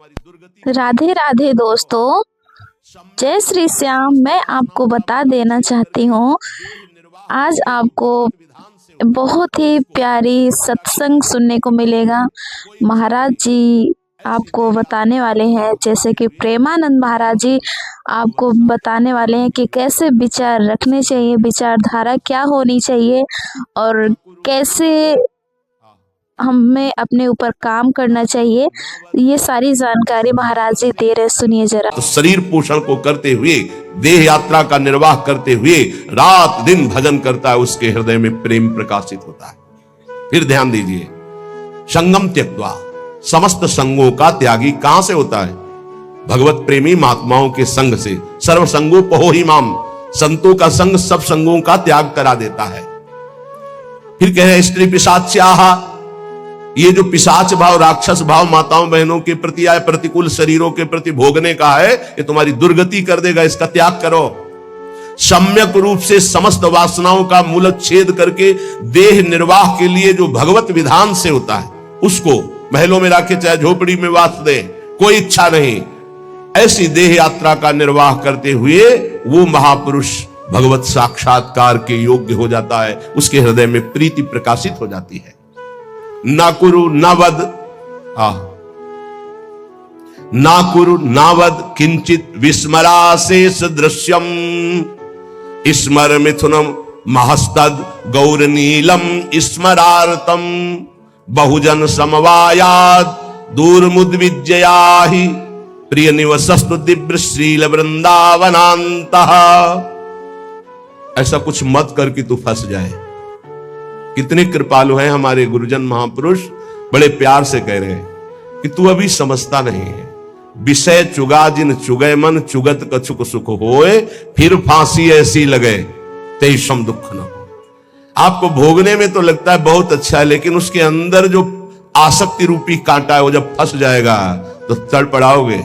राधे राधे दोस्तों, जय श्री श्याम। मैं आपको बता देना चाहती हूँ, आज आपको बहुत ही प्यारी सत्संग सुनने को मिलेगा। महाराज जी आपको बताने वाले हैं, जैसे कि प्रेमानंद महाराज जी आपको बताने वाले हैं कि कैसे विचार रखने चाहिए, विचारधारा क्या होनी चाहिए और कैसे हमें अपने ऊपर काम करना चाहिए। ये सारी जानकारी महाराज जी दे रहे, सुनिए जरा। तो शरीर पोषण को करते हुए, देह यात्रा का निर्वाह करते हुए रात दिन भजन करता है, उसके हृदय में प्रेम प्रकाशित होता है। फिर ध्यान दीजिए, संगम त्यक्त्वा, समस्त संगों का त्यागी कहां से होता है? भगवत प्रेमी महात्माओं के संग से। सर्व संगो पहो ही माम, संतों का संग सब संगों का त्याग करा देता है। फिर कह रहे स्त्री पिशाच्याहा, ये जो पिशाच भाव, राक्षस भाव माताओं बहनों के प्रति आए, प्रतिकूल शरीरों के प्रति भोगने का है, ये तुम्हारी दुर्गति कर देगा, इसका त्याग करो। सम्यक रूप से समस्त वासनाओं का मूलच्छेद करके देह निर्वाह के लिए जो भगवत विधान से होता है, उसको महलों में रखे चाहे झोपड़ी में वास दे, कोई इच्छा नहीं, ऐसी देह यात्रा का निर्वाह करते हुए वो महापुरुष भगवत साक्षात्कार के योग्य हो जाता है, उसके हृदय में प्रीति प्रकाशित हो जाती है। ना कुरु न वद, ना कुरु न वद किंचित विस्मराशेष दृश्यम, स्मर मिथुनम महस्तद गौर नीलम स्मरार्तम, बहुजन समवायाद दूरमुद्विजयाहि, प्रिय निवसस्तु दिव्य श्रील वृंदावनांतः। ऐसा कुछ मत कर कि तू फंस जाए। कितने कृपालु हैं हमारे गुरुजन महापुरुष, बड़े प्यार से कह रहे हैं कि तू अभी समझता नहीं है। विषय चुगा जिन चुगय मन, चुगत कछुक सुख होए, फिर फांसी ऐसी लगे तेईसम दुख न हो। आपको भोगने में तो लगता है बहुत अच्छा है, लेकिन उसके अंदर जो आसक्ति रूपी कांटा है, वो जब फंस जाएगा तो तड़पड़ाओगे,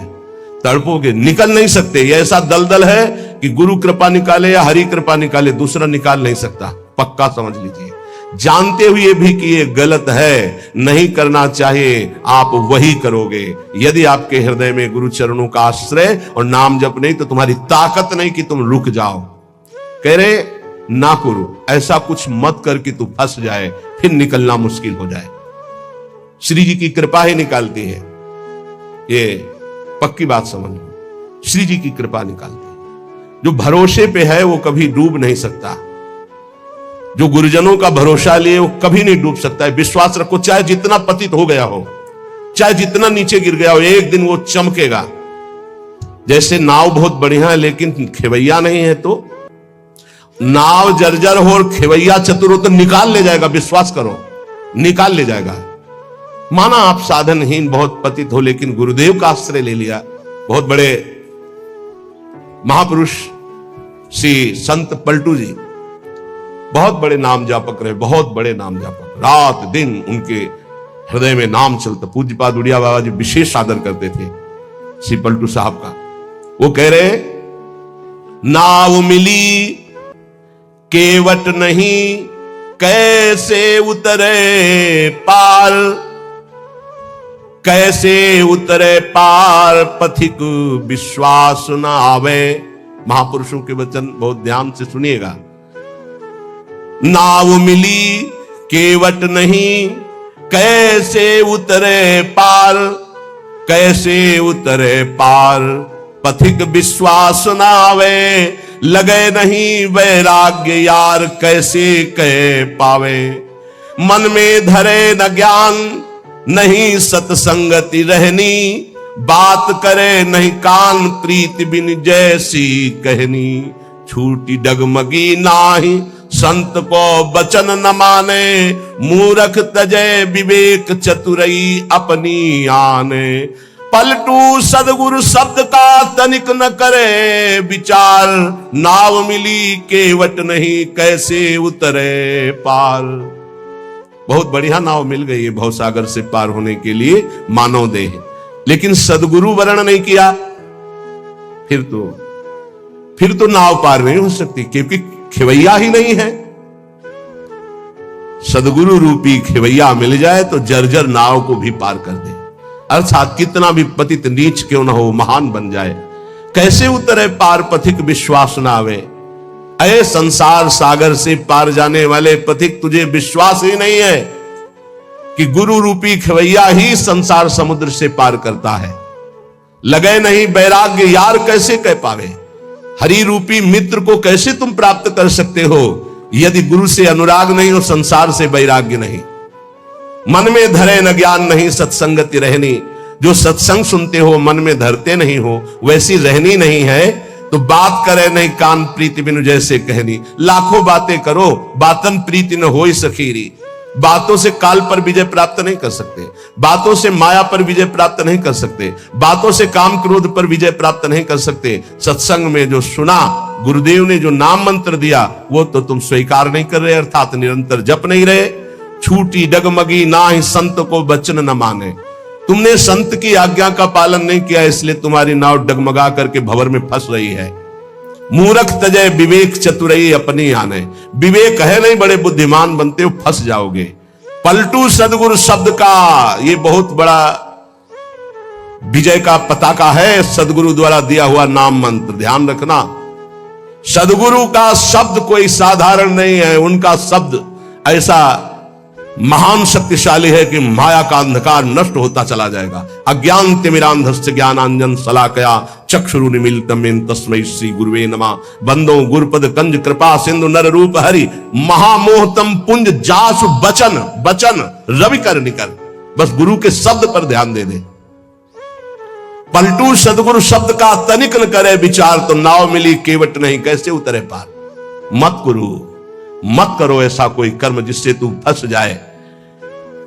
तड़पोगे, निकल नहीं सकते। ये ऐसा दलदल है कि गुरु कृपा निकाले या हरि कृपा निकाले, दूसरा निकाल नहीं सकता, पक्का समझ लीजिए। जानते हुए भी कि ये गलत है, नहीं करना चाहिए, आप वही करोगे। यदि आपके हृदय में गुरु चरणों का आश्रय और नाम जप नहीं, तो तुम्हारी ताकत नहीं कि तुम रुक जाओ। कह रहे ना करो, ऐसा कुछ मत कर कि तू फंस जाए, फिर निकलना मुश्किल हो जाए। श्री जी की कृपा ही निकालती है, ये पक्की बात समझ लो। श्री जी की कृपा निकालती है। जो भरोसे पे है वो कभी डूब नहीं सकता। जो गुरुजनों का भरोसा लिए वो कभी नहीं डूब सकता है। विश्वास रखो, चाहे जितना पतित हो गया हो, चाहे जितना नीचे गिर गया हो, एक दिन वो चमकेगा। जैसे नाव बहुत बढ़िया है लेकिन खेवैया नहीं है, तो नाव जर्जर हो और खेवैया चतुर हो तो निकाल ले जाएगा, विश्वास करो, निकाल ले जाएगा। माना आप साधनहीन बहुत पतित हो, लेकिन गुरुदेव का आश्रय ले लिया। बहुत बड़े महापुरुष श्री संत पलटू जी बहुत बड़े नाम जापक रहे, बहुत बड़े नाम जापक, रात दिन उनके हृदय में नाम चलता। पूज्यपाद उड़िया बाबा जी विशेष आदर करते थे श्री पलटू साहब का। वो कह रहे, नाव मिली केवट नहीं, कैसे उतरे पार, कैसे उतरे पार, पथिक विश्वास न आवे। महापुरुषों के वचन बहुत ध्यान से सुनिएगा। नाव मिली केवट नहीं, कैसे उतरे पार, कैसे उतरे पार, पथिक विश्वास न आवे, लगे नहीं वैराग्य यार, कैसे कह पावे। मन में धरे न ज्ञान, नहीं सत्संगति रहनी, बात करे नहीं कान, प्रीति बिन जैसी कहनी। छूटी डगमगी नाही, संत को बचन न माने, मूर्ख तजय विवेक चतुरई अपनी आने। पलटू सदगुरु शब्द का तनिक न करे विचार, नाव मिली केवट नहीं, कैसे उतरे पार। बहुत बढ़िया नाव मिल गई है भवसागर से पार होने के लिए मानव देह, लेकिन सदगुरु वर्ण नहीं किया, फिर तो नाव पार नहीं हो सकती, क्योंकि खेवैया ही नहीं है। सदगुरु रूपी खेवैया मिल जाए तो जर्जर नाव को भी पार कर दे। अर्थात कितना भी पतित नीच क्यों न हो महान बन जाए, कैसे उतरे पार पथिक विश्वास न आवे। अये संसार सागर से पार जाने वाले पथिक, तुझे विश्वास ही नहीं है कि गुरु रूपी खवैया ही संसार समुद्र से पार करता है। लगे नहीं वैराग्य यार कैसे कह पावे, हरि रूपी मित्र को कैसे तुम प्राप्त कर सकते हो यदि गुरु से अनुराग नहीं हो, संसार से वैराग्य नहीं। मन में धरे न ज्ञान नहीं सत्संगति रहनी, जो सत्संग सुनते हो मन में धरते नहीं हो वैसी रहनी नहीं है। तो बात करे नहीं कान प्रीति बिनु जैसे कहनी, लाखों बातें करो बातन प्रीति न होई सखीरी। बातों से काल पर विजय प्राप्त नहीं कर सकते, बातों से माया पर विजय प्राप्त नहीं कर सकते, बातों से काम क्रोध पर विजय प्राप्त नहीं कर सकते। सत्संग में जो सुना, गुरुदेव ने जो नाम मंत्र दिया वो तो तुम स्वीकार नहीं कर रहे, अर्थात निरंतर जप नहीं रहे। छूटी डगमगी ना ही संत को वचन न माने, तुमने संत की आज्ञा का पालन नहीं किया, इसलिए तुम्हारी नाव डगमगा करके भंवर में फंस रही है। मूर्ख तजय विवेक चतुरई अपनी आने, विवेक है नहीं बड़े बुद्धिमान बनते हो, फंस जाओगे। पलटू सदगुरु शब्द का ये बहुत बड़ा विजय का पताका है, सदगुरु द्वारा दिया हुआ नाम मंत्र, ध्यान रखना। सदगुरु का शब्द कोई साधारण नहीं है, उनका शब्द ऐसा महान शक्तिशाली है कि माया का अंधकार नष्ट होता चला जाएगा। अज्ञान तिमिरांधस्य ज्ञानांजन शलाकया चक्षुरुन्मीलितं येन तस्मै श्री गुरुवे नमः। बंदो गुरुपद कंज कृपा सिंधु नर रूप हरि, महामोहतम पुंज जासु बचन बचन रवि कर निकर। बस गुरु के शब्द पर ध्यान दे दे। पलटू सदगुरु शब्द का तनिक न करे विचार, तो नाव मिली केवट नहीं कैसे उतरे पार। मत करो ऐसा कोई कर्म जिससे तू फंस जाए।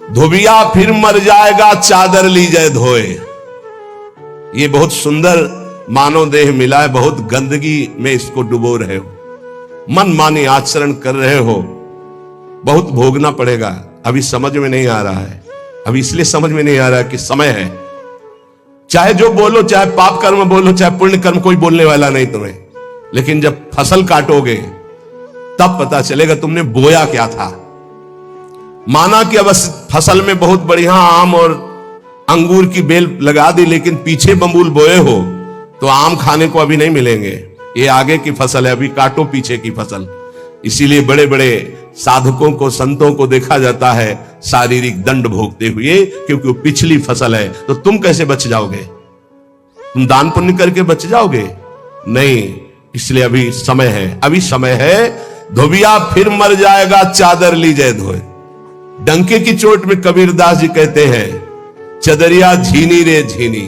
धोबिया फिर मर जाएगा चादर ली जाए धोए। ये बहुत सुंदर मानव देह मिला है, बहुत गंदगी में इसको डुबो रहे हो, मन मानी आचरण कर रहे हो, बहुत भोगना पड़ेगा। अभी समझ में नहीं आ रहा है, अभी इसलिए समझ में नहीं आ रहा कि समय है। चाहे जो बोलो, चाहे पाप कर्म बोलो, चाहे पुण्य कर्म, कोई बोलने वाला नहीं तुम्हें, लेकिन जब फसल काटोगे तब पता चलेगा तुमने बोया क्या था। माना कि अब फसल में बहुत बढ़िया आम और अंगूर की बेल लगा दी, लेकिन पीछे बम्बूल बोए हो तो आम खाने को अभी नहीं मिलेंगे। ये आगे की फसल है, अभी काटो पीछे की फसल। इसीलिए बड़े बड़े साधकों को, संतों को देखा जाता है शारीरिक दंड भोगते हुए, क्योंकि वो पिछली फसल है। तो तुम कैसे बच जाओगे? तुम दान पुण्य करके बच जाओगे? नहीं, इसलिए अभी समय है, अभी समय है। धोबिया फिर मर जाएगा चादर ली जाए धोए। डंके की चोट में कबीरदास जी कहते हैं, चदरिया झीनी रे झीनी,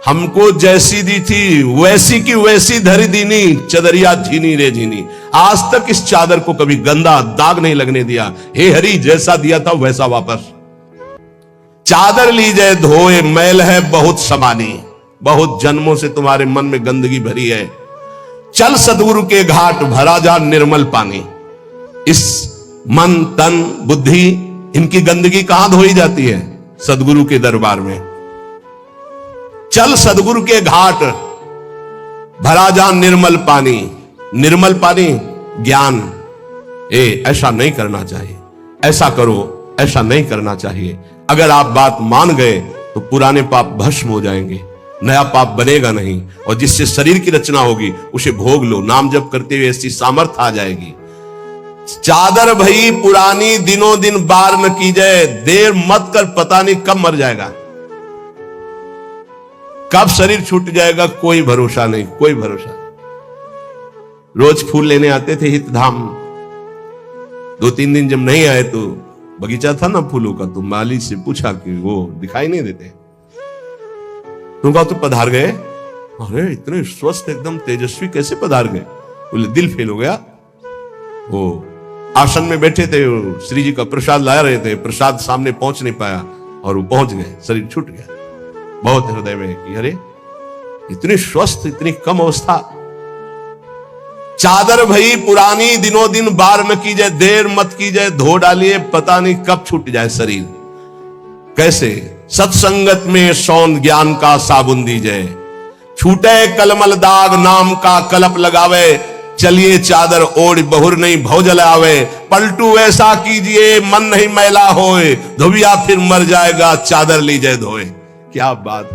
हमको जैसी दी थी वैसी की वैसी धरी दीनी, चदरिया झीनी रे झीनी। आज तक इस चादर को कभी गंदा दाग नहीं लगने दिया। हे हरि, जैसा दिया था वैसा वापस। चादर ली जाए धोए, मैल है बहुत समानी, बहुत जन्मों से तुम्हारे मन में गंदगी भरी है। चल सदगुरु के घाट, भरा जा निर्मल पानी। इस मन तन बुद्धि इनकी गंदगी कहां धोई जाती है? सदगुरु के दरबार में। चल सदगुरु के घाट, भरा जा निर्मल पानी। निर्मल पानी ज्ञान। ऐसा नहीं करना चाहिए, ऐसा करो, ऐसा नहीं करना चाहिए। अगर आप बात मान गए तो पुराने पाप भस्म हो जाएंगे, नया पाप बनेगा नहीं, और जिससे शरीर की रचना होगी उसे भोग लो। नाम जप करते हुए ऐसी सामर्थ्य आ जाएगी। चादर भई पुरानी, दिनों दिन बार न की जाए। देर मत कर, पता नहीं कब मर जाएगा, कब शरीर छूट जाएगा, कोई भरोसा नहीं, कोई भरोसा नहीं। रोज फूल लेने आते थे हित धाम, 2-3 दिन जब नहीं आए तो बगीचा था ना फूलों का, तो माली से पूछा कि वो दिखाई नहीं देते। तुम कहा तो पधार गए। अरे इतने स्वस्थ एकदम तेजस्वी कैसे पधार गए? बोले दिल फेल हो गया। वो आसन में बैठे थे, श्री जी का प्रसाद ला रहे थे, प्रसाद सामने पहुंच नहीं पाया और वो पहुंच गए, शरीर छूट गया। बहुत हृदय में कि अरे इतनी स्वस्थ, इतनी कम अवस्था। चादर भई पुरानी, दिनों दिन बार न की जाए। देर मत की जाए, धो डालिए, पता नहीं कब छूट जाए शरीर। कैसे? सत्संगत में सौंद ज्ञान का साबुन दीजिए। छूटे कलमल दाग, नाम का कलप लगावे। चलिए चादर ओढ़, बहुर नहीं भव जलावे। पलटू ऐसा कीजिए, मन नहीं मैला होए। धोबिया फिर मर जाएगा चादर लीजिए धोए। क्या बात,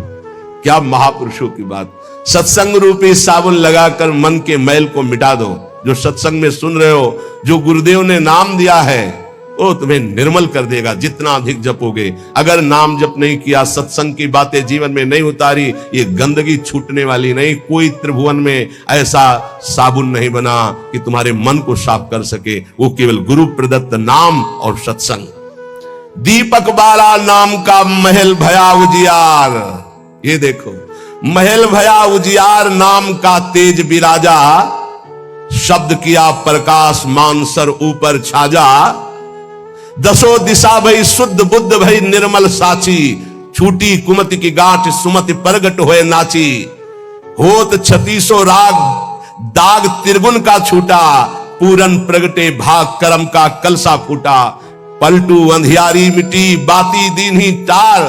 क्या महापुरुषों की बात। सत्संग रूपी साबुन लगाकर मन के मैल को मिटा दो। जो सत्संग में सुन रहे हो, जो गुरुदेव ने नाम दिया है वो तुम्हें निर्मल कर देगा जितना अधिक जपोगे। अगर नाम जप नहीं किया, सत्संग की बातें जीवन में नहीं उतारी, ये गंदगी छूटने वाली नहीं। कोई त्रिभुवन में ऐसा साबुन नहीं बना कि तुम्हारे मन को साफ कर सके, वो केवल गुरु प्रदत्त नाम और सत्संग। दीपक बारा नाम का महल भया उजियार। ये देखो, महल भया उजियार, नाम का तेज विराजा, शब्द किया प्रकाश मानसर ऊपर छाजा। दसों दिशा भई शुद्ध बुद्ध भई निर्मल साची, छूटी कुमति की गांठ सुमति प्रगट होए नाची। होत 36 राग दाग त्रिगुण का छूटा, पूरन प्रगटे भाग करम का कलसा फूटा। पलटू अंधियारी मिटी बाती दीन्ही टार,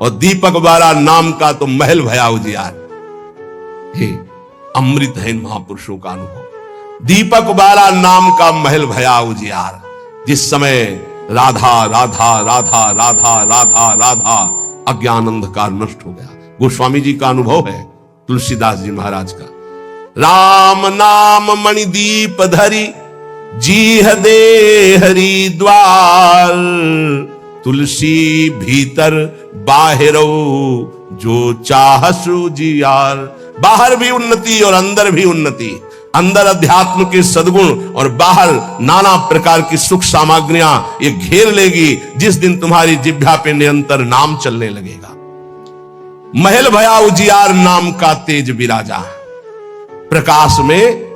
और दीपक बारा नाम का तो महल भया उजियार। हे अमृत है इन महापुरुषों का अनुभव। दीपक बारा नाम का महल भया उजियार। जिस समय राधा राधा राधा राधा राधा राधा अज्ञान अंधकार नष्ट हो गया। गोस्वामी जी का अनुभव है, तुलसीदास जी महाराज का। राम नाम मणिदीप धरी जीह दे हरि द्वार, तुलसी भीतर बाहरो जो चाह सुजियार। बाहर भी उन्नति और अंदर भी उन्नति। अंदर अध्यात्म के सद्गुण और बाहर नाना प्रकार की सुख सामग्रियां ये घेर लेगी जिस दिन तुम्हारी जिह्वा पे निरंतर नाम चलने लगेगा। महल भया उजियार, नाम का तेज विराजा। प्रकाश में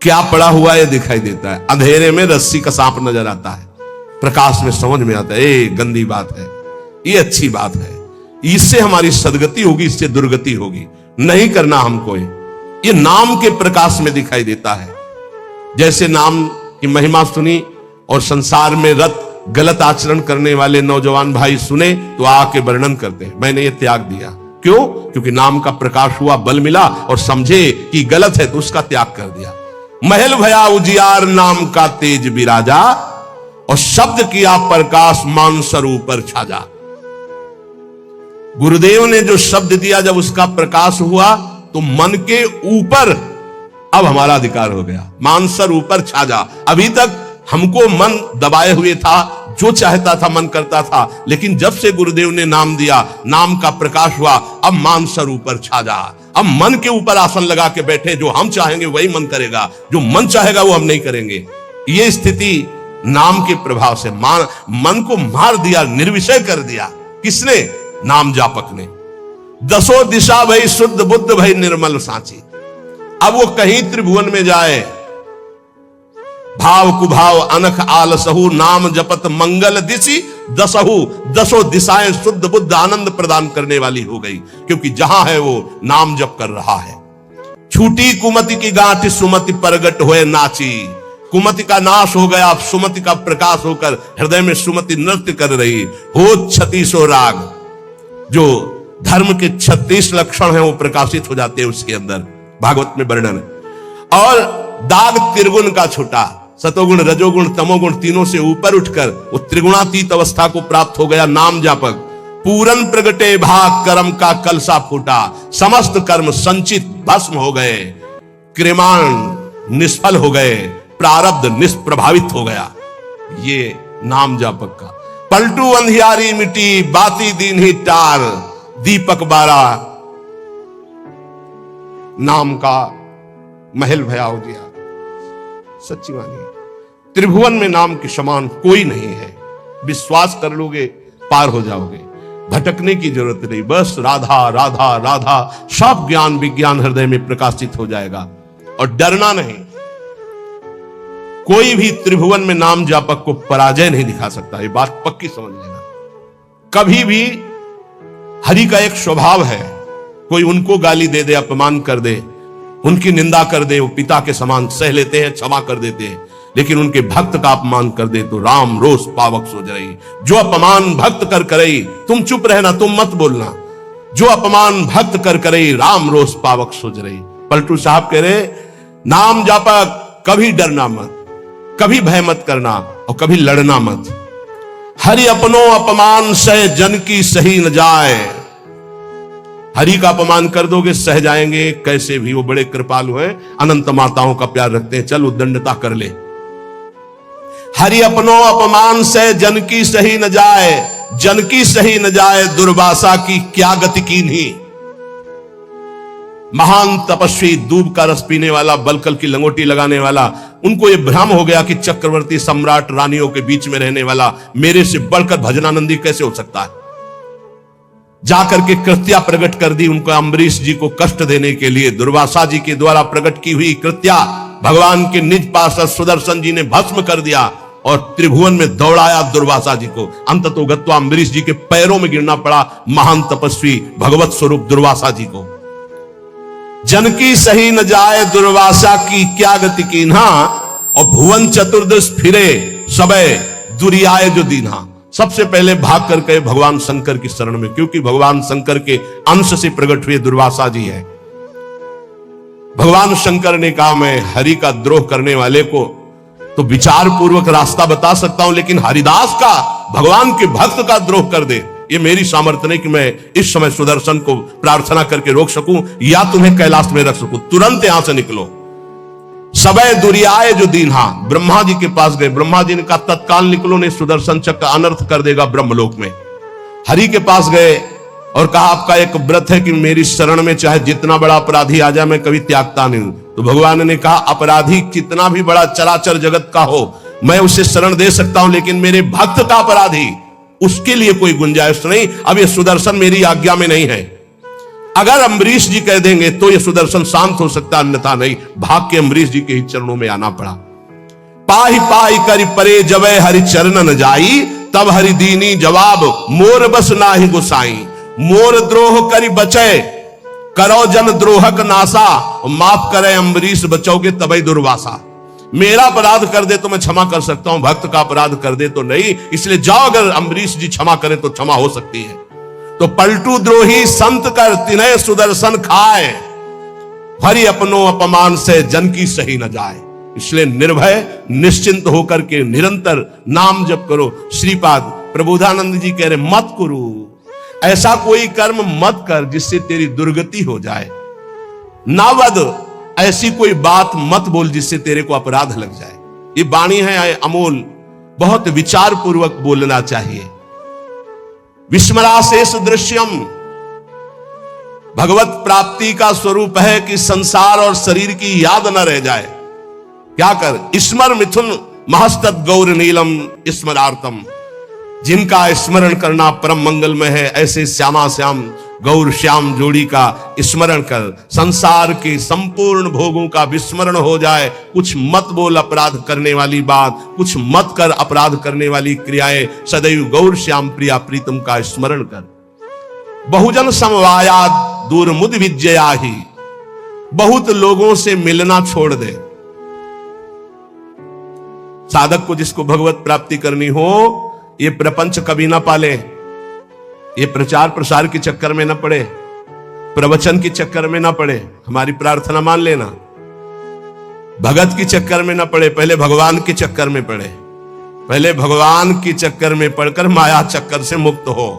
क्या पड़ा हुआ है दिखाई देता है, अंधेरे में रस्सी का सांप नजर आता है, प्रकाश में समझ में आता है ये गंदी बात है, ये अच्छी बात है, इससे हमारी सदगति होगी, इससे दुर्गति होगी, नहीं करना हमको। ये नाम के प्रकाश में दिखाई देता है। जैसे नाम की महिमा सुनी और संसार में रत गलत आचरण करने वाले नौजवान भाई सुने तो आके वर्णन करते हैं, मैंने ये त्याग दिया। क्यों? क्योंकि नाम का प्रकाश हुआ, बल मिला और समझे कि गलत है तो उसका त्याग कर दिया। महल भया उजियार, नाम का तेज विराजा, और शब्द किया प्रकाश मानसर ऊपर छाजा। गुरुदेव ने जो शब्द दिया, जब उसका प्रकाश हुआ तो मन के ऊपर अब हमारा अधिकार हो गया, मानसर ऊपर छाजा। अभी तक हमको मन दबाए हुए था, जो चाहता था मन करता था, लेकिन जब से गुरुदेव ने नाम दिया, नाम का प्रकाश हुआ, अब मानसर ऊपर छाजा। अब मन के ऊपर आसन लगा के बैठे, जो हम चाहेंगे वही मन करेगा, जो मन चाहेगा वो हम नहीं करेंगे। ये स्थिति नाम के प्रभाव से मन को मार दिया, निर्विषय कर दिया। किसने? नाम जापक ने। दसों दिशा भई शुद्ध बुद्ध भई निर्मल साची। अब वो कहीं त्रिभुवन में जाए, भाव कुभाव अनख आलसहु, नाम जपत मंगल दिशि दसहु। दसों दिशाएं शुद्ध बुद्ध आनंद प्रदान करने वाली हो गई, क्योंकि जहां है वो नाम जप कर रहा है। छूटी कुमति की गांठ सुमति प्रगट होए नाची। कुमति का नाश हो गया, सुमति का प्रकाश होकर हृदय में सुमति नृत्य कर रही। हो 36 राग, जो धर्म के 36 लक्षण हैं वो प्रकाशित हो जाते हैं उसके अंदर, भागवत में वर्णन। और दाग त्रिगुण का छूटा, सतोगुण रजोगुण तमोगुण तीनों से ऊपर उठकर वो त्रिगुणातीत अवस्था को प्राप्त हो गया नाम जापक। पूरन प्रगटे भाग कर्म का कलसा फूटा। समस्त कर्म संचित भस्म हो गए, क्रियाण निष्फल हो गए, प्रारब्ध निष्प्रभावित हो गया। ये नाम जापक का। पलटू अंधियारी मिटी बाती दीन ही टार, दीपक बारा, नाम का महल भया उजियार। सच्ची वाणी, त्रिभुवन में नाम के समान कोई नहीं है। विश्वास कर लोगे पार हो जाओगे, भटकने की जरूरत नहीं। बस राधा राधा राधा, सब ज्ञान विज्ञान हृदय में प्रकाशित हो जाएगा। और डरना नहीं, कोई भी त्रिभुवन में नाम जापक को पराजय नहीं दिखा सकता। ये बात पक्की समझ लेना। कभी भी हरि का एक स्वभाव है, कोई उनको गाली दे दे, अपमान कर दे, उनकी निंदा कर दे, वो पिता के समान सह लेते हैं, क्षमा कर देते हैं। लेकिन उनके भक्त का अपमान कर दे तो राम रोष पावक सो जरई। जो अपमान भक्त कर करई, तुम चुप रहना, तुम मत बोलना। जो अपमान भक्त कर करई, राम रोष पावक सो जरई। पलटू साहब कह रहे, नाम जापक कभी डरना मत, कभी भय मत करना और कभी लड़ना मत। हरि अपनो अपमान सह जन की सही न जाए। हरि का अपमान कर दोगे सह जाएंगे कैसे भी, वो बड़े कृपालु हैं, अनंत माताओं का प्यार रखते हैं, चल उद्दंडता कर ले। हरि अपनो अपमान से जन की सही न जाए, जन की सही न जाए दुर्वासा की क्या गति कीन्ही। महान तपस्वी, दूब का रस पीने वाला, बलकल की लंगोटी लगाने वाला, उनको यह भ्रम हो गया कि चक्रवर्ती सम्राट रानियों के बीच में रहने वाला मेरे से बढ़कर भजनानंदी कैसे हो सकता है। जाकर के कृत्या प्रकट कर दी उनको, अम्बरीश जी को कष्ट देने के लिए दुर्वासा जी के द्वारा प्रकट की हुई कृत्या भगवान के निज पार्षद सुदर्शन जी ने भस्म कर दिया और त्रिभुवन में दौड़ाया दुर्वासा जी को। अंततो गत्वा अम्बरीश जी के पैरों में गिरना पड़ा महान तपस्वी भगवत स्वरूप दुर्वासा जी को। जन की सही न जाए दुर्वासा की क्या गति कीन्हा, और भुवन चतुर्दश फिरे सबे दुरियाए जो दीन्हा। सबसे पहले भाग कर गए भगवान शंकर की शरण में, क्योंकि भगवान शंकर के अंश से प्रकट हुए दुर्वासा जी है। भगवान शंकर ने कहा मैं हरि का द्रोह करने वाले को तो विचार पूर्वक रास्ता बता सकता हूं, लेकिन हरिदास का, भगवान के भक्त का द्रोह कर दे, ये मेरी सामर्थ्य नहीं कि मैं इस समय सुदर्शन को प्रार्थना करके रोक सकूं या तुम्हें कैलाश में रख सकूं। तुरंत यहां से निकलो। सबे दुरियाए जो दीन्हा, ब्रह्मा जी के पास गए। ब्रह्मा जी ने कहा तत्काल निकलो, नहीं सुदर्शन चक्र अनर्थ कर देगा ब्रह्मलोक में। हरि के पास गए और कहा आपका एक व्रत है कि मेरी शरण में चाहे जितना बड़ा अपराधी आ जाए मैं कभी त्यागता नहीं हूं। तो भगवान ने कहा अपराधी कितना भी बड़ा चराचर जगत का हो मैं उसे शरण दे सकता हूं, लेकिन मेरे भक्त का अपराधी, उसके लिए कोई गुंजाइश नहीं। अब ये सुदर्शन मेरी आज्ञा में नहीं है। अगर अम्बरीश जी कह देंगे तो ये सुदर्शन शांत हो सकता, अन्यथा नहीं। भाग के अम्बरीश जी के ही चरणों में आना पड़ा। पाही पाही करि परे जबे हरि चरण न जाई, तब हरि दीनी जवाब मोर बस नाही गोसाई। मोर द्रोह करि बचे करो जन द्रोहक नासा, माफ करे अम्बरीश बचोगे तबई दुर्वासा। मेरा अपराध कर दे तो मैं क्षमा कर सकता हूं, भक्त का अपराध कर दे तो नहीं। इसलिए जाओ, अगर अम्बरीश जी क्षमा करें तो क्षमा हो सकती है। तो पलटू द्रोही संत कर तिन्हे सुदर्शन खाए, हरि अपनो अपमान से जन की सही न जाए। इसलिए निर्भय निश्चिंत होकर के निरंतर नाम जप करो। श्रीपाद प्रबोधानंद जी कह रहे मत करो, ऐसा कोई कर्म मत कर जिससे तेरी दुर्गति हो जाए। नावद, ऐसी कोई बात मत बोल जिससे तेरे को अपराध लग जाए। ये वाणी है अमोल, बहुत विचार पूर्वक बोलना चाहिए। विस्मराशेष दृश्यम, भगवत प्राप्ति का स्वरूप है कि संसार और शरीर की याद न रह जाए। क्या कर, स्मर मिथुन महस्तद गौर नीलम स्मरार्थम। जिनका स्मरण करना परम मंगलमय है, ऐसे श्यामा श्याम गौर श्याम जोड़ी का स्मरण कर, संसार के संपूर्ण भोगों का विस्मरण हो जाए। कुछ मत बोल अपराध करने वाली बात, कुछ मत कर अपराध करने वाली क्रियाएं। सदैव गौर श्याम प्रिया प्रीतम का स्मरण कर। बहुजन समवायाद दूर मुद विजया ही, बहुत लोगों से मिलना छोड़ दे। साधक को जिसको भगवत प्राप्ति करनी हो, ये प्रपंच कभी ना पाले, ये प्रचार प्रसार के चक्कर में ना पड़े, प्रवचन के चक्कर में ना पड़े। हमारी प्रार्थना मान लेना, भगत के चक्कर में ना पड़े, पहले भगवान के चक्कर में पड़े। पहले भगवान के चक्कर में पड़कर माया चक्कर से मुक्त हो,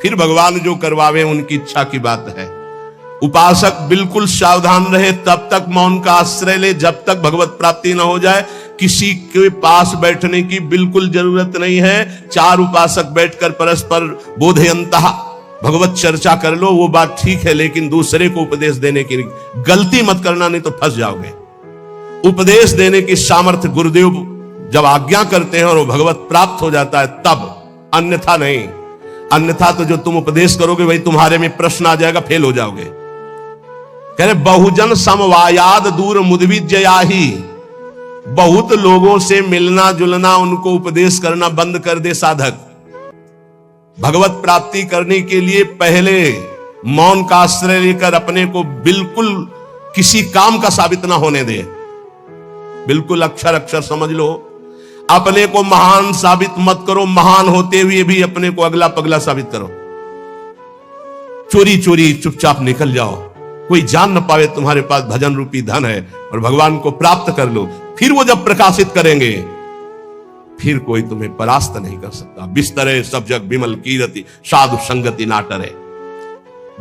फिर भगवान जो करवावे उनकी इच्छा की बात है। उपासक बिल्कुल सावधान रहे, तब तक मौन का आश्रय ले जब तक भगवत प्राप्ति न हो जाए। किसी के पास बैठने की बिल्कुल जरूरत नहीं है। चार उपासक बैठकर परस्पर बोधयंतः भगवत चर्चा कर लो, वो बात ठीक है, लेकिन दूसरे को उपदेश देने की गलती मत करना, नहीं तो फंस जाओगे। उपदेश देने की सामर्थ्य गुरुदेव जब आज्ञा करते हैं और वो भगवत प्राप्त हो जाता है तब, अन्यथा नहीं। अन्यथा तो जो तुम उपदेश करोगे वही तुम्हारे में प्रश्न आ जाएगा, फेल हो जाओगे। कह रहे बहुजन समवायाद दूर मुदविजया ही, बहुत लोगों से मिलना जुलना, उनको उपदेश करना बंद कर दे साधक। भगवत प्राप्ति करने के लिए पहले मौन का आश्रय लेकर अपने को बिल्कुल किसी काम का साबित ना होने दे। बिल्कुल अक्षर अक्षर समझ लो। अपने को महान साबित मत करो, महान होते हुए भी अपने को अगला पगला साबित करो। चोरी चोरी चुपचाप निकल जाओ, कोई जान न पावे तुम्हारे पास भजन रूपी धन है, और भगवान को प्राप्त कर लो। फिर वो जब प्रकाशित करेंगे फिर कोई तुम्हें परास्त नहीं कर सकता। बिस्तरे सब जग बिमल कीरति, साधु संगति ना टरे।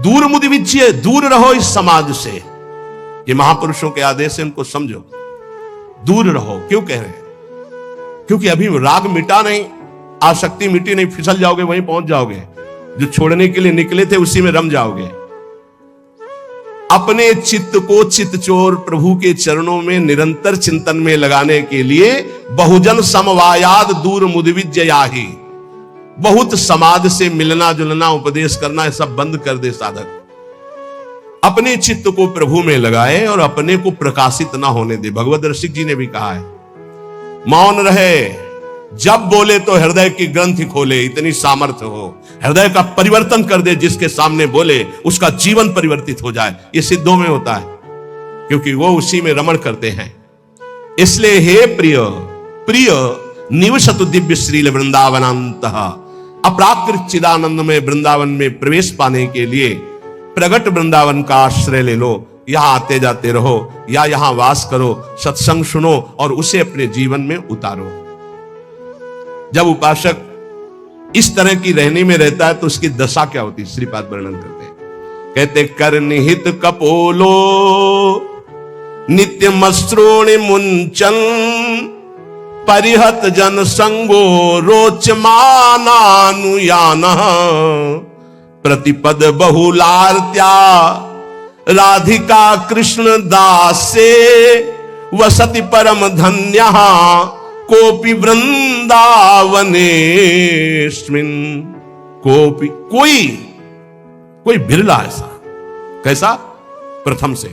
दूर मुदि विच्य, दूर रहो इस समाज से। ये महापुरुषों के आदेश है, इनको समझो। दूर रहो। क्यों कह रहे हैं? क्योंकि अभी राग मिटा नहीं, आसक्ति मिटी नहीं, फिसल जाओगे, वहीं पहुंच जाओगे। जो छोड़ने के लिए निकले थे उसी में रम जाओगे। अपने चित्त को चित्तचोर प्रभु के चरणों में निरंतर चिंतन में लगाने के लिए बहुजन समवायाद दूर मुदिविज्जयाहि, बहुत समाज से मिलना जुलना, उपदेश करना, ये सब बंद कर दे साधक। अपने चित्त को प्रभु में लगाए और अपने को प्रकाशित ना होने दे। भगवत रसिक जी ने भी कहा है, मौन रहे, जब बोले तो हृदय की ग्रंथि खोले, इतनी सामर्थ्य हो, हृदय का परिवर्तन कर दे, जिसके सामने बोले उसका जीवन परिवर्तित हो जाए। ये सिद्धों में होता है, क्योंकि वो उसी में रमण करते हैं। इसलिए हे प्रिय प्रिय निवसतु दिव्य श्रील वृंदावनांतः, अपराकृत चिदानंद में वृंदावन में प्रवेश पाने के लिए प्रगट वृंदावन का आश्रय ले लो। यहां आते जाते रहो या यहां वास करो, सत्संग सुनो और उसे अपने जीवन में उतारो। जब उपासक इस तरह की रहने में रहता है तो उसकी दशा क्या होती है, श्रीपाद वर्णन करते हैं। कहते, कर निहित कपोलो नित्य मस्त्रोणि मुंचन, परिहत जन संगो रोचमानानुयान, प्रतिपद बहुलार्त्या राधिका कृष्ण दासे, वसति परम धन्य कोपि वृंदावनेस्मिन्। कोपि, कोई बिरला ऐसा। कैसा? प्रथम से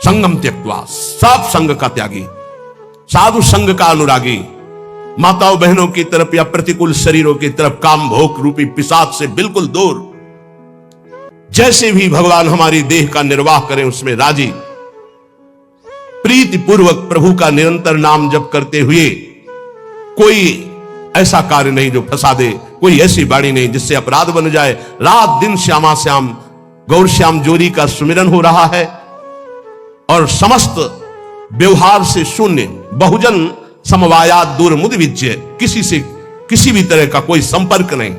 संगम त्यक्त्वा, सब संग का त्यागी, साधु संग का अनुरागी, माताओं बहनों की तरफ या प्रतिकूल शरीरों की तरफ काम भोग रूपी पिशाच से बिल्कुल दूर। जैसे भी भगवान हमारी देह का निर्वाह करें उसमें राजी, प्रीति पूर्वक प्रभु का निरंतर नाम जप करते हुए, कोई ऐसा कार्य नहीं जो फंसा दे, कोई ऐसी बाणी नहीं जिससे अपराध बन जाए। रात दिन श्यामा श्याम गौर श्याम जोरी का सुमिरन हो रहा है और समस्त व्यवहार से शून्य, बहुजन समवायात दूर मुदिविज्य, किसी से किसी भी तरह का कोई संपर्क नहीं।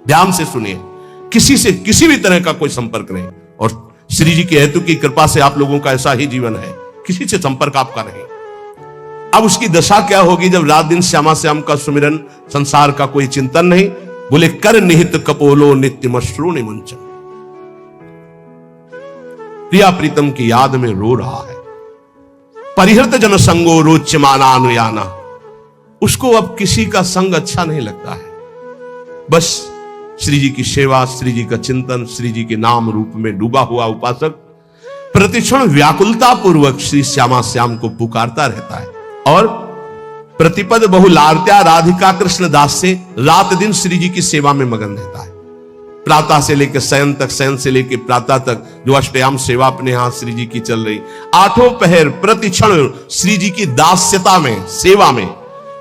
ध्यान से सुनिए, किसी से किसी भी तरह का कोई संपर्क नहीं। और श्री जी के हेतु की कृपा से आप लोगों का ऐसा ही जीवन है, किसी से संपर्क आपका नहीं। अब उसकी दशा क्या होगी जब रात दिन श्यामा श्याम का सुमिरन, संसार का कोई चिंतन नहीं। बोले, कर निहित कपोलो नित्य मश्रूणि मुंचन, प्रिया प्रीतम की याद में रो रहा है। परिहृत जन संगो रोच्यमाना अनुयाना, उसको अब किसी का संग अच्छा नहीं लगता है। बस श्री जी की सेवा, श्री जी का चिंतन, श्री जी के नाम रूप में डूबा हुआ उपासक प्रतिक्षण व्याकुलता पूर्वक श्री श्यामा श्याम को पुकारता रहता है और प्रतिपद बहुलार्त्या राधिका कृष्ण दास से रात दिन श्री जी की सेवा में मगन रहता है। प्रातः से लेकर शयन तक, शयन से लेकर प्रातः तक जो अष्टयाम सेवा अपने यहां श्री जी की चल रही, आठों पहर प्रतिक्षण श्री जी की दास्यता में, सेवा में।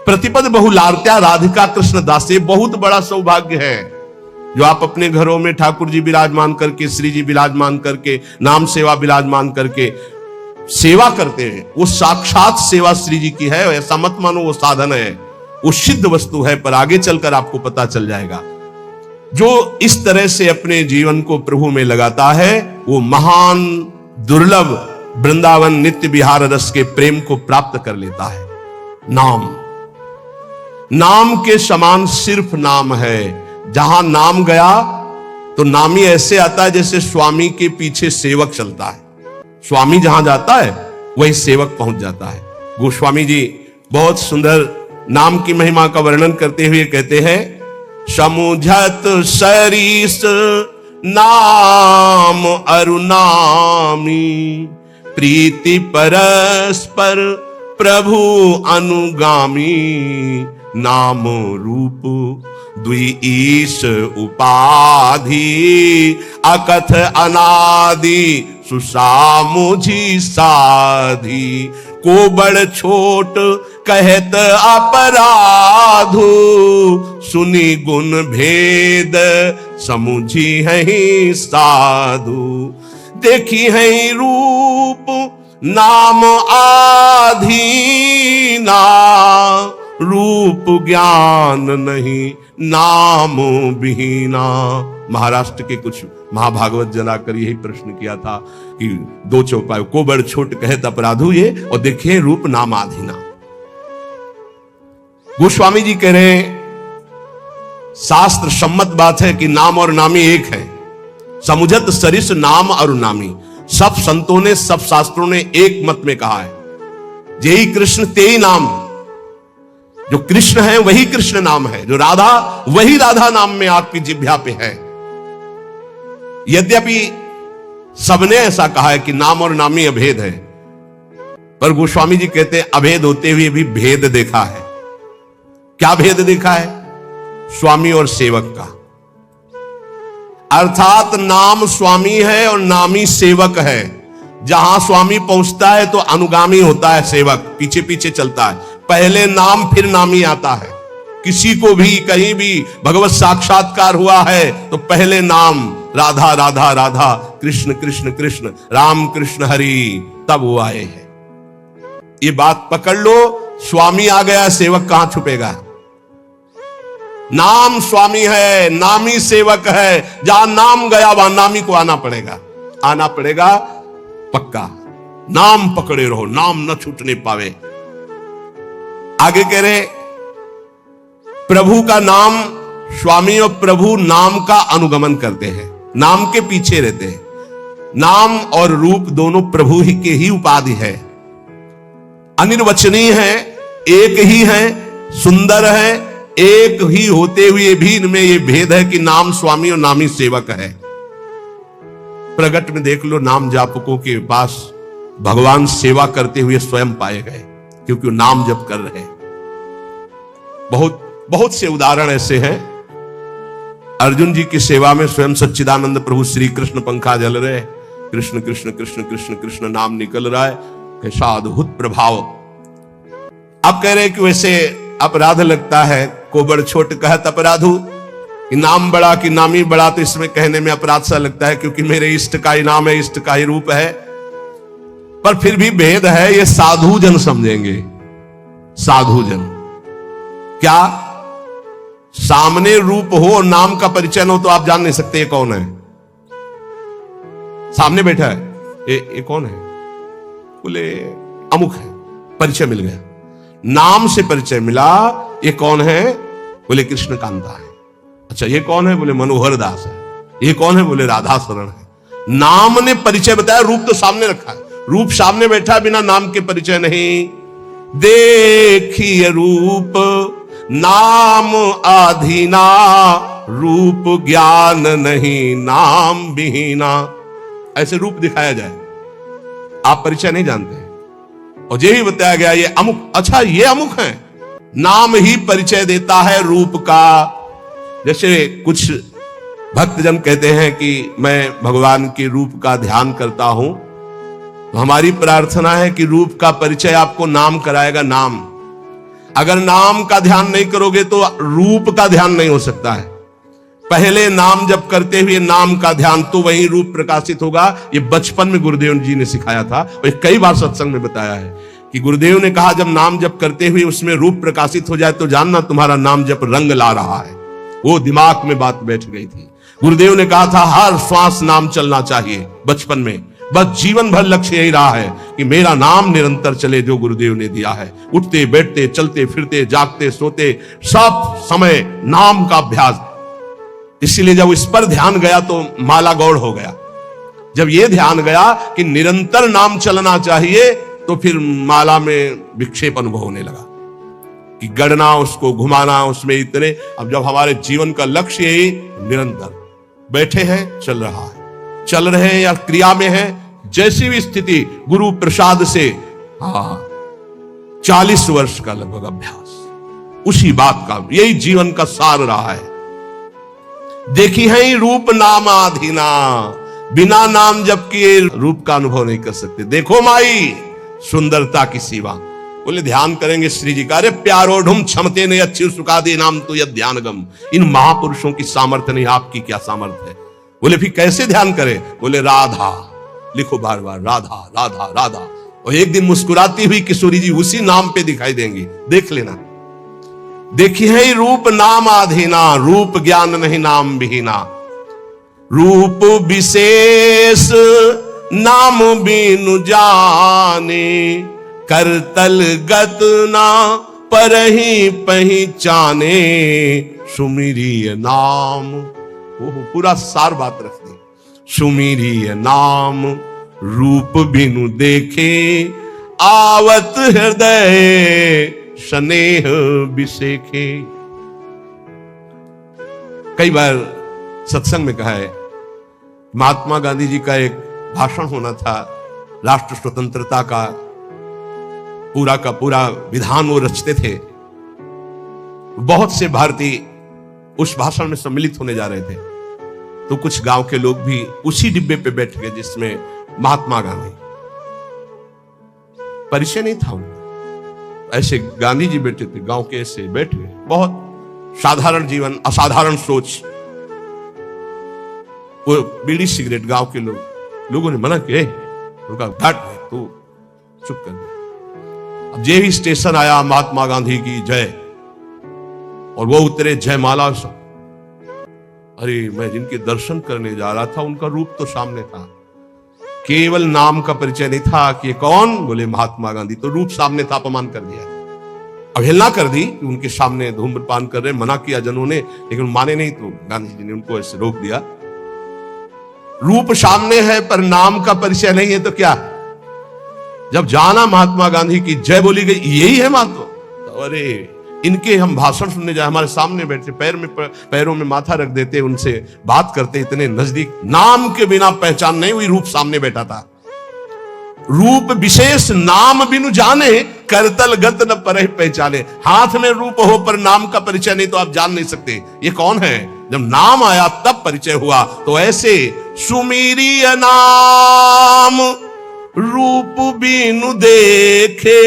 प्रतिपद बहुलार्त्या राधिका कृष्ण दास, ये बहुत बड़ा सौभाग्य है जो आप अपने घरों में ठाकुर जी विराजमान करके, श्री जी विराजमान करके, नाम सेवा विराजमान करके सेवा करते हैं। वो साक्षात सेवा श्री जी की है। ऐसा मत मानो वो साधन है, वो सिद्ध वस्तु है, पर आगे चलकर आपको पता चल जाएगा। जो इस तरह से अपने जीवन को प्रभु में लगाता है वो महान दुर्लभ वृंदावन नित्य विहार रस के प्रेम को प्राप्त कर लेता है। नाम, नाम के समान सिर्फ नाम है। जहां नाम गया तो नामी ऐसे आता है जैसे स्वामी के पीछे सेवक चलता है। स्वामी जहां जाता है वही सेवक पहुंच जाता है। गोस्वामी जी बहुत सुंदर नाम की महिमा का वर्णन करते हुए कहते हैं, समुझत सरीस नाम अरुनामी, प्रीति परस्पर प्रभु अनुगामी, नाम रूप द्विईश उपाधि, अकथ अनादि सुसामुझी साधी, को बड़ छोट कहत अपराधु, सुनी गुण भेद समुझी है साधु, देखी है रूप नाम आधीना, रूप ज्ञान नहीं नाम बिहीना। महाराष्ट्र के कुछ महाभागवत जनाकर यही प्रश्न किया था कि दो चौपाई को बड़ छोट कहत अपराधु ये, और देखिए रूप नाम आधीना। गोस्वामी जी कह रहे हैं शास्त्र सम्मत बात है कि नाम और नामी एक है। समुझत सरिस नाम और नामी, सब संतों ने सब शास्त्रों ने एक मत में कहा है, जेही कृष्ण तेही नाम। जो कृष्ण है वही कृष्ण नाम है, जो राधा वही राधा नाम में आपकी जिह्वा पे है। यद्यपि सबने ऐसा कहा है कि नाम और नामी अभेद है, पर गोस्वामी जी कहते हैं अभेद होते हुए भी भेद देखा है। क्या भेद देखा है? स्वामी और सेवक का। अर्थात नाम स्वामी है और नामी सेवक है। जहां स्वामी पहुंचता है तो अनुगामी होता है सेवक, पीछे पीछे चलता है। पहले नाम फिर नामी आता है। किसी को भी कहीं भी भगवत साक्षात्कार हुआ है तो पहले नाम राधा राधा राधा, कृष्ण कृष्ण कृष्ण, राम कृष्ण हरि, तब वो आए हैं। ये बात पकड़ लो, स्वामी आ गया, सेवक कहां छुपेगा? नाम स्वामी है, नामी सेवक है। जहां नाम गया वहां नामी को आना पड़ेगा, आना पड़ेगा पक्का। नाम पकड़े रहो, नाम न छूटने पावे। आगे कह रहे प्रभु का नाम, स्वामी और प्रभु नाम का अनुगमन करते हैं, नाम के पीछे रहते हैं। नाम और रूप दोनों प्रभु ही के ही उपाधि है, अनिर्वचनीय है, एक ही है, सुंदर है। एक ही होते हुए भी इनमें यह भेद है कि नाम स्वामी और नामी सेवक है। प्रगट में देख लो, नाम जापकों के पास भगवान सेवा करते हुए स्वयं पाए गए, क्योंकि वो नाम जप कर रहे हैं। बहुत बहुत से उदाहरण ऐसे हैं। अर्जुन जी की सेवा में स्वयं सच्चिदानंद प्रभु श्री कृष्ण पंखा जल रहे, कृष्ण कृष्ण कृष्ण कृष्ण कृष्ण नाम निकल रहा है। कैसा अद्भुत प्रभाव। अब कह रहे कि वैसे अपराध लगता है, कोबड़ छोट कहत अपराधु, कि नाम बड़ा कि नामी बड़ा, तो इसमें कहने में अपराध सा लगता है, क्योंकि मेरे इष्ट का ही नाम है, इष्ट का ही रूप है। पर फिर भी भेद है, ये साधु जन समझेंगे। साधु जन क्या? सामने रूप हो और नाम का परिचय न हो तो आप जान नहीं सकते ये कौन है। सामने बैठा है, ये कौन है? बोले अमुक है, परिचय मिल गया। नाम से परिचय मिला, ये कौन है? बोले कृष्ण कांता है। अच्छा, ये कौन है? बोले मनोहर दास है। ये कौन है? बोले राधा शरण है। नाम ने परिचय बताया, रूप तो सामने रखा है। रूप सामने बैठा, बिना नाम के परिचय नहीं। देखिए रूप नाम आधीना, रूप ज्ञान नहीं नाम बिहीना। ऐसे रूप दिखाया जाए, आप परिचय नहीं जानते, और यही बताया गया ये अमुक। अच्छा, ये अमुक है, नाम ही परिचय देता है रूप का। जैसे कुछ भक्तजन कहते हैं कि मैं भगवान के रूप का ध्यान करता हूं, तो हमारी प्रार्थना है कि रूप का परिचय आपको नाम कराएगा। नाम, अगर नाम का ध्यान नहीं करोगे तो रूप का ध्यान नहीं हो सकता है। पहले नाम जब करते हुए नाम का ध्यान, तो वही रूप प्रकाशित होगा। ये बचपन में गुरुदेव जी ने सिखाया था, और कई बार सत्संग में बताया है कि गुरुदेव ने कहा जब नाम जप करते हुए उसमें रूप प्रकाशित हो जाए तो जानना तुम्हारा नाम जप रंग ला रहा है। वो दिमाग में बात बैठ गई थी। गुरुदेव ने कहा था हर श्वास नाम चलना चाहिए बचपन में, बस जीवन भर लक्ष्य यही रहा है कि मेरा नाम निरंतर चले, जो गुरुदेव ने दिया है। उठते बैठते चलते फिरते जागते सोते सब समय नाम का अभ्यास। इसीलिए जब इस पर ध्यान गया तो माला गौड़ हो गया। जब ये ध्यान गया कि निरंतर नाम चलना चाहिए, तो फिर माला में विक्षेप अनुभव होने लगा कि गढ़ना, उसको घुमाना, उसमें इतने। अब जब हमारे जीवन का लक्ष्य ही निरंतर बैठे हैं, चल रहा है, चल रहे हैं या क्रिया में है, जैसी भी स्थिति, गुरु प्रसाद से 40 वर्ष का लगभग अभ्यास, उसी बात का, यही जीवन का सार रहा है। देखी है रूप नाम आधीना, बिना नाम जप किए रूप का अनुभव नहीं कर सकते। देखो माई सुंदरता की सीमा। बोले ध्यान करेंगे श्री जी का, अरे प्यारो ढूम क्षमते ने अच्छी सुखादे नाम तो यह ध्यान गम। इन महापुरुषों की सामर्थ्य नहीं, आपकी क्या सामर्थ्य है? बोले फिर कैसे ध्यान करें? बोले राधा लिखो बार बार, राधा राधा राधा। और एक दिन मुस्कुराती हुई किशोरी जी उसी नाम पे दिखाई देंगी, देख लेना। देखी है रूप नाम आधीना, रूप ज्ञान नहीं नाम विहीना। रूप विशेष नाम बिनु जाने, करतल गत ना परहि पहचाने, सुमिरिय नाम। वो पूरा सार बात रख दी। सुमिरिय नाम रूप बिनु देखे, आवत हृदय स्नेह बिसेखे। कई बार सत्संग में कहा है, महात्मा गांधी जी का एक भाषण होना था, राष्ट्र स्वतंत्रता का पूरा विधान वो रचते थे। बहुत से भारतीय उस भाषण में सम्मिलित होने जा रहे थे, तो कुछ गांव के लोग भी उसी डिब्बे पे बैठ गए जिसमें महात्मा गांधी। परिचय नहीं था उनका, ऐसे गांधी जी बैठे थे, गांव के ऐसे बैठ गए, बहुत साधारण जीवन, असाधारण सोच। वो बीड़ी सिगरेट गांव के लोगों ने मना किया, उनका घाट है, तू चुप कर दे। अब जे ही स्टेशन आया, महात्मा गांधी की जय, और वो उतरे जयमाला से। अरे मैं जिनके दर्शन करने जा रहा था उनका रूप तो सामने था, केवल नाम का परिचय नहीं था कि कौन, बोले महात्मा गांधी। तो रूप सामने था, अपमान कर दिया, अवहेलना कर दी कि उनके सामने धूम्रपान कर रहे। मना किया जनों ने, लेकिन माने नहीं, तो गांधी जी ने उनको ऐसे रोक दिया। रूप सामने है पर नाम का परिचय नहीं है तो क्या। जब जाना महात्मा गांधी की जय बोली गई, यही है महात्मा। तो अरे इनके हम भाषण सुनने जाए, हमारे सामने बैठे, पैरों में माथा रख देते, उनसे बात करते, इतने नजदीक। नाम के बिना पहचान नहीं हुई, रूप सामने बैठा था। रूप विशेष नाम बिनु जाने, करतल गत न परहि पहचाने। हाथ में रूप हो पर नाम का परिचय नहीं तो आप जान नहीं सकते ये कौन है। जब नाम आया तब परिचय हुआ। तो ऐसे सुमिरिय नाम रूप बिनु देखे,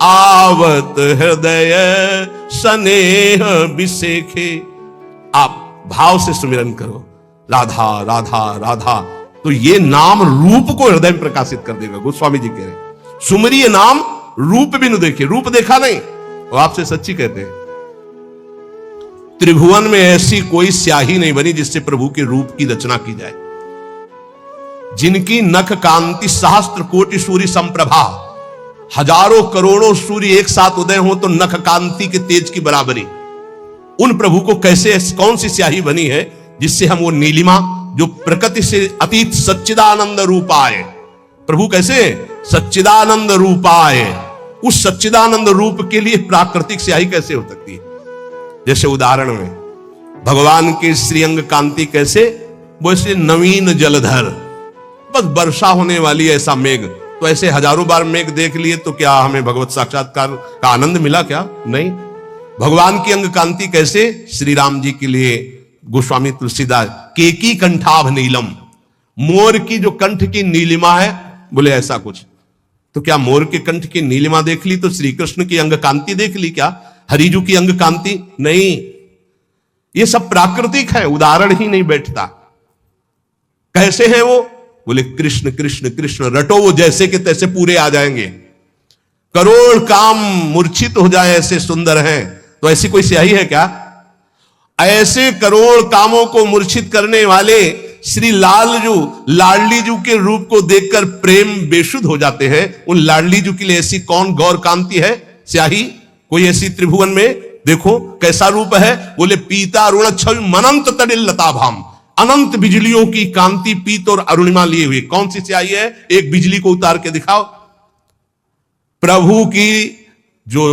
आवत हृदय स्नेह बिसेखे। आप भाव से सुमिरन करो, राधा राधा राधा, तो ये नाम रूप को हृदय में प्रकाशित कर देगा। गोस्वामी जी कह रहे हैं सुमरिय नाम रूप बिनु देखे, रूप देखा नहीं। वो आपसे सच्ची कहते हैं, त्रिभुवन में ऐसी कोई स्याही नहीं बनी जिससे प्रभु के रूप की रचना की जाए। जिनकी नख कांति सहस्त्र कोटि सूर्य संप्रभा, हजारों करोड़ों सूर्य एक साथ उदय हो तो नख कांति के तेज की बराबरी। उन प्रभु को कैसे, कौन सी स्याही बनी है जिससे हम वो नीलिमा जो प्रकृति से अतीत सच्चिदानंद रूपाए, प्रभु कैसे सच्चिदानंद रूपाए, उस सच्चिदानंद रूप के लिए प्राकृतिक स्याही कैसे हो सकती है। जैसे उदाहरण में भगवान के श्रीअंग कांति कैसे, वैसे नवीन जलधर, बस वर्षा होने वाली ऐसा मेघ। तो ऐसे हजारों बार मेघ देख लिए तो क्या हमें भगवत साक्षात्कार का आनंद मिला क्या? नहीं। भगवान की अंग कांति कैसे, श्री राम जी के लिए गोस्वामी तुलसीदास केकी कंठाभ नीलम, मोर की जो कंठ की नीलिमा है, बोले ऐसा कुछ। तो क्या मोर के कंठ की नीलिमा देख ली तो श्री कृष्ण की अंग कांति देख ली क्या? हरिजू की अंग कांति नहीं। ये सब प्राकृतिक है, उदाहरण ही नहीं बैठता। कैसे है वो? बोले कृष्ण कृष्ण कृष्ण रटो, वो जैसे के तैसे पूरे आ जाएंगे। करोड़ काम मूर्छित हो जाए ऐसे सुंदर हैं। तो ऐसी कोई स्याही है क्या? ऐसे करोड़ कामों को मूर्छित करने वाले श्री लालजू लाडलीजू के रूप को देखकर प्रेम बेशुद्ध हो जाते हैं। उन लाडलीजू के लिए ऐसी कौन गौर कांति है, स्याही कोई ऐसी त्रिभुवन में? देखो कैसा रूप है। बोले पीता अरुण छवि मनंत तडिल लताभाम, अनंत बिजलियों की कांति पीत और अरुणिमा लिए हुई। कौन सी स्याही है? एक बिजली को उतार के दिखाओ। प्रभु की जो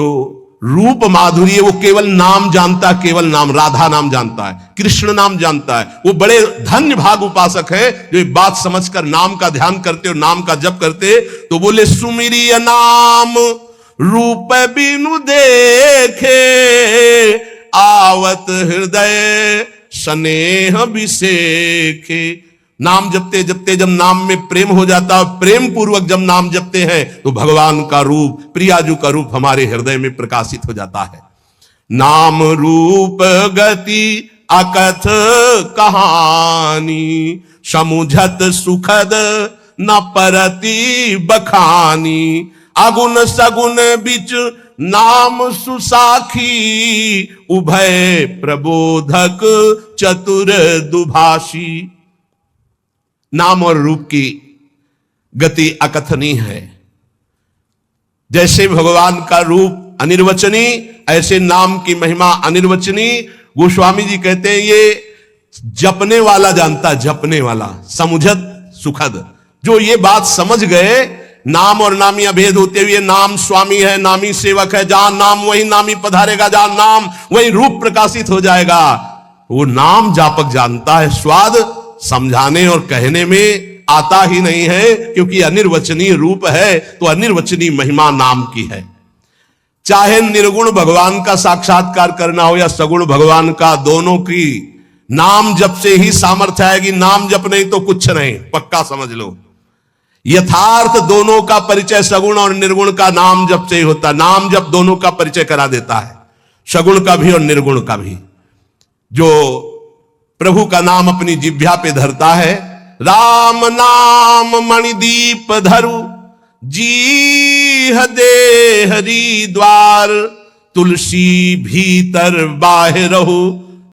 रूप माधुरी है वो केवल नाम जानता है, केवल नाम, राधा नाम जानता है, कृष्ण नाम जानता है। वो बड़े धन्य भाग उपासक है जो एक बात समझकर नाम का ध्यान करते और नाम का जप करते। तो बोले सुमिरिय नाम रूप बिनु देखे, आवत हृदय स्नेह बिसेखे। नाम जपते जपते जब नाम में प्रेम हो जाता है, प्रेम पूर्वक जब नाम जपते हैं तो भगवान का रूप, प्रियाजू का रूप हमारे हृदय में प्रकाशित हो जाता है। नाम रूप गति अकथ कहानी, समुझत सुखद न परति बखानी। अगुन सगुन बिच नाम सुसाखी, उभय प्रबोधक चतुर दुभाषी। नाम और रूप की गति अकथनीय है। जैसे भगवान का रूप अनिर्वचनीय, ऐसे नाम की महिमा अनिर्वचनीय। गोस्वामी जी कहते हैं ये जपने वाला जानता, जपने वाला, समुझत सुखद। जो ये बात समझ गए, नाम और नामी अभेद होते हुए नाम स्वामी है, नामी सेवक है, जहां नाम वही नामी पधारेगा, जहां नाम वही रूप प्रकाशित हो जाएगा। वो नाम जापक जानता है, स्वाद समझाने और कहने में आता ही नहीं है, क्योंकि अनिर्वचनीय रूप है, तो अनिर्वचनीय महिमा नाम की है। चाहे निर्गुण भगवान का साक्षात्कार करना हो या सगुण भगवान का, दोनों की नाम जप से ही सामर्थ्य आएगी। नाम जप नहीं तो कुछ नहीं, पक्का समझ लो। यथार्थ दोनों का परिचय सगुण और निर्गुण का नाम जप से ही होता है। नाम जप दोनों का परिचय करा देता है, सगुण का भी और निर्गुण का भी। जो प्रभु का नाम अपनी जिह्वा पे धरता है, राम नाम मणिदीप धरु, जीह दे हरि द्वार, तुलसी भीतर बाहिरहु,